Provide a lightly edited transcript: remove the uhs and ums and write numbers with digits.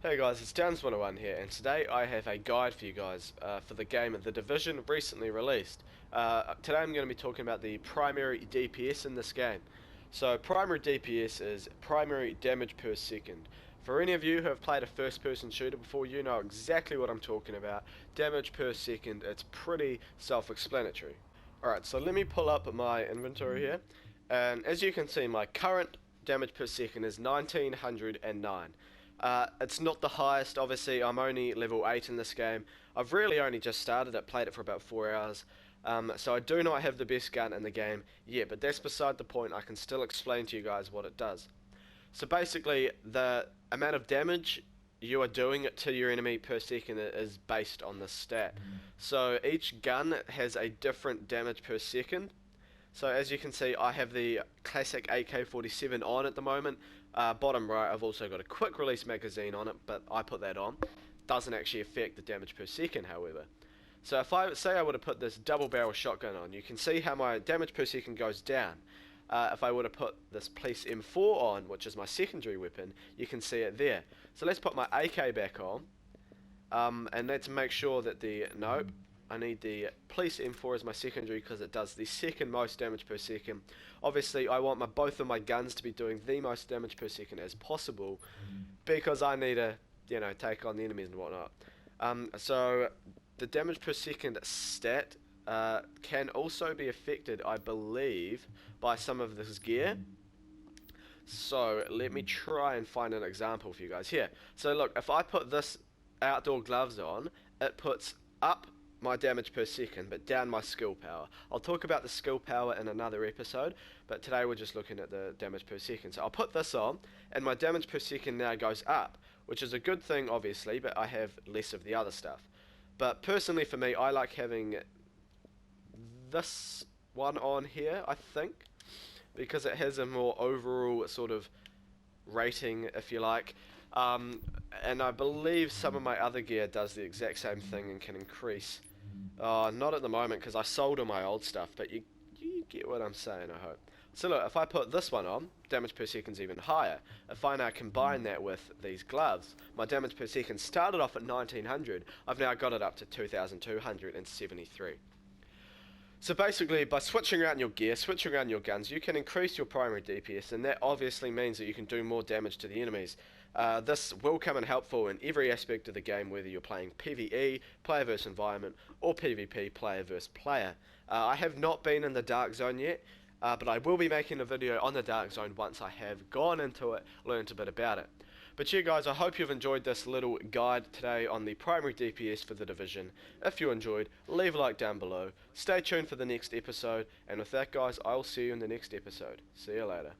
Hey guys, it's Downs101 here, and today I have a guide for you guys for the game The Division recently released. Today I'm going to be talking about the primary DPS in this game. So primary DPS is primary damage per second. For any of you who have played a first person shooter before, you know exactly what I'm talking about. Damage per second, it's pretty self-explanatory. Alright, so let me pull up my inventory here, and as you can see my current damage per second is 1909. It's not the highest, obviously. I'm only level 8 in this game. I've really only just started it, played it for about 4 hours. So I do not have the best gun in the game yet, but that's beside the point. I can still explain to you guys what it does. So basically, the amount of damage you are doing to your enemy per second is based on this stat. So each gun has a different damage per second. So as you can see, I have the classic AK-47 on at the moment. Bottom right, I've also got a quick release magazine on it, but I put that on. Doesn't actually affect the damage per second, however. So if I say I were to put this double barrel shotgun on, you can see how my damage per second goes down. If I were to put this police M4 on, which is my secondary weapon, you can see it there. So let's put my AK back on, and let's make sure that nope. I need the police M4 as my secondary because it does the second most damage per second. Obviously, I want both of my guns to be doing the most damage per second as possible because I need to, take on the enemies and whatnot. So the damage per second stat can also be affected, I believe, by some of this gear. So let me try and find an example for you guys here. So look, if I put this outdoor gloves on, it puts up my damage per second, but down my skill power. I'll talk about the skill power in another episode, but today we're just looking at the damage per second. So I'll put this on, and my damage per second now goes up, which is a good thing, obviously, but I have less of the other stuff. But personally for me, I like having this one on here, I think, because it has a more overall sort of rating, if you like. And I believe some of my other gear does the exact same thing and can increase. Not at the moment because I sold all my old stuff, but you get what I'm saying, I hope. So look, if I put this one on, damage per second is even higher. If I now combine that with these gloves, my damage per second started off at 1900, I've now got it up to 2273. So basically, by switching around your gear, switching around your guns, you can increase your primary DPS, and that obviously means that you can do more damage to the enemies. This will come in helpful in every aspect of the game, whether you're playing PvE, player versus environment, or PvP, player versus player. I have not been in the Dark Zone yet, but I will be making a video on the Dark Zone once I have gone into it, learned a bit about it. But yeah guys, I hope you've enjoyed this little guide today on the primary DPS for The Division. If you enjoyed, leave a like down below. Stay tuned for the next episode, and with that guys, I'll see you in the next episode. See you later.